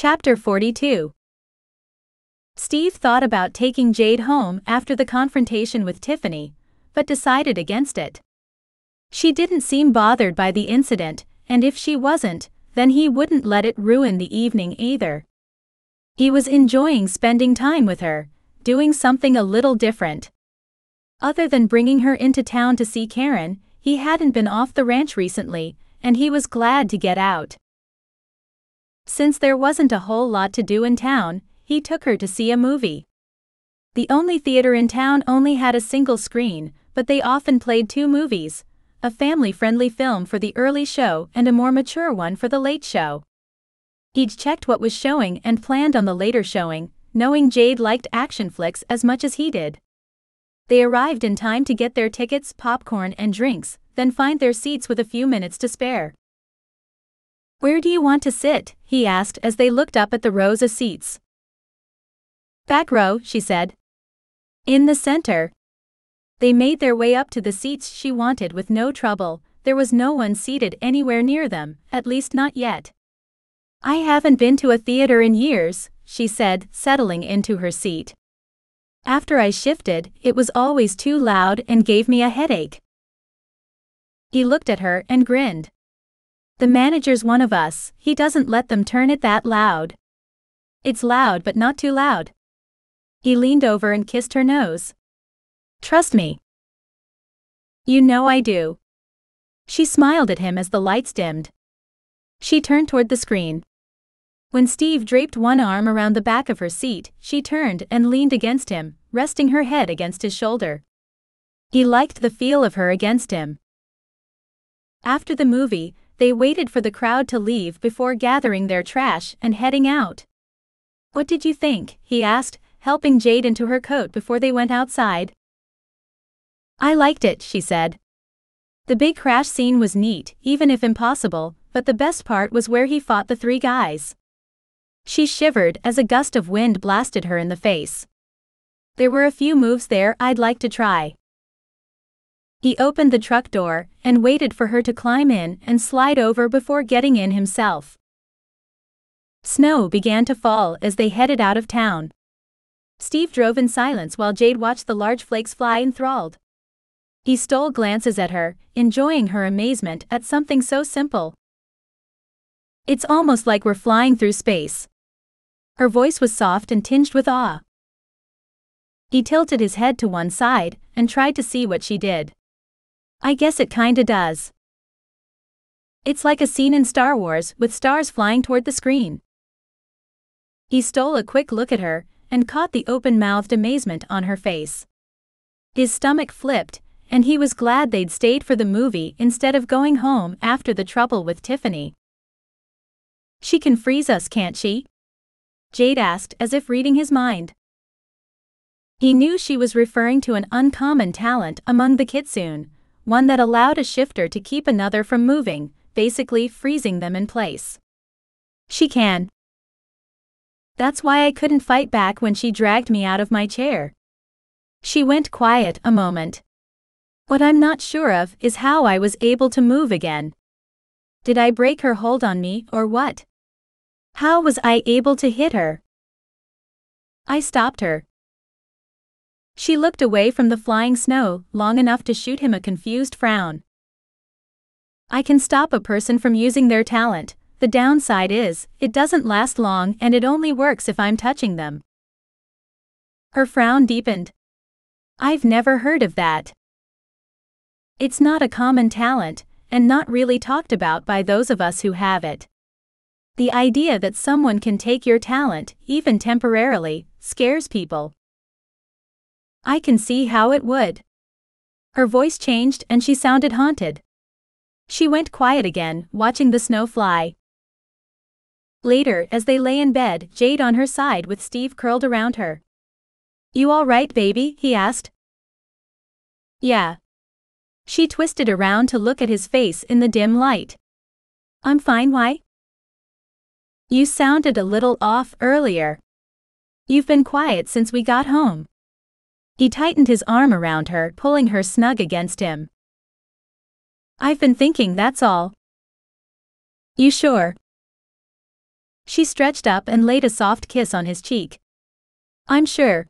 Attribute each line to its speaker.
Speaker 1: Chapter 42. Steve thought about taking Jade home after the confrontation with Tiffany, but decided against it. She didn't seem bothered by the incident, and if she wasn't, then he wouldn't let it ruin the evening either. He was enjoying spending time with her, doing something a little different. Other than bringing her into town to see Karen, he hadn't been off the ranch recently, and he was glad to get out. Since there wasn't a whole lot to do in town, he took her to see a movie. The only theater in town only had a single screen, but they often played two movies, a family-friendly film for the early show and a more mature one for the late show. He'd checked what was showing and planned on the later showing, knowing Jade liked action flicks as much as he did. They arrived in time to get their tickets, popcorn and drinks, then find their seats with a few minutes to spare. "Where do you want to sit?" he asked as they looked up at the rows of seats. "Back row," she said. "In the center." They made their way up to the seats she wanted with no trouble. There was no one seated anywhere near them, at least not yet. "I haven't been to a theater in years," she said, settling into her seat. "After I shifted, it was always too loud and gave me a headache." He looked at her and grinned. "The manager's one of us, he doesn't let them turn it that loud." "It's loud but not too loud." He leaned over and kissed her nose. "Trust me." "You know I do." She smiled at him as the lights dimmed. She turned toward the screen. When Steve draped one arm around the back of her seat, she turned and leaned against him, resting her head against his shoulder. He liked the feel of her against him. After the movie, they waited for the crowd to leave before gathering their trash and heading out. "What did you think?" he asked, helping Jade into her coat before they went outside. "I liked it," she said. The big crash scene was neat, even if impossible, but the best part was where he fought the three guys. She shivered as a gust of wind blasted her in the face. "There were a few moves there I'd like to try." He opened the truck door and waited for her to climb in and slide over before getting in himself. Snow began to fall as they headed out of town. Steve drove in silence while Jade watched the large flakes fly enthralled. He stole glances at her, enjoying her amazement at something so simple. "It's almost like we're flying through space." Her voice was soft and tinged with awe. He tilted his head to one side and tried to see what she did. "I guess it kinda does. It's like a scene in Star Wars with stars flying toward the screen." He stole a quick look at her and caught the open-mouthed amazement on her face. His stomach flipped, and he was glad they'd stayed for the movie instead of going home after the trouble with Tiffany. "She can freeze us, can't she?" Jade asked as if reading his mind. He knew she was referring to an uncommon talent among the kitsune, one that allowed a shifter to keep another from moving, basically freezing them in place. "She can. That's why I couldn't fight back when she dragged me out of my chair." She went quiet a moment. "What I'm not sure of is how I was able to move again. Did I break her hold on me or what? How was I able to hit her?" "I stopped her." She looked away from the flying snow long enough to shoot him a confused frown. "I can stop a person from using their talent. The downside is, it doesn't last long and it only works if I'm touching them." Her frown deepened. "I've never heard of that." "It's not a common talent, and not really talked about by those of us who have it. The idea that someone can take your talent, even temporarily, scares people." "I can see how it would." Her voice changed and she sounded haunted. She went quiet again, watching the snow fly. Later, as they lay in bed, Jade on her side with Steve curled around her. "You all right, baby?" he asked. "Yeah." She twisted around to look at his face in the dim light. "I'm fine, why?" "You sounded a little off earlier. You've been quiet since we got home." He tightened his arm around her, pulling her snug against him. "I've been thinking, that's all." "You sure?" She stretched up and laid a soft kiss on his cheek. I'm sure,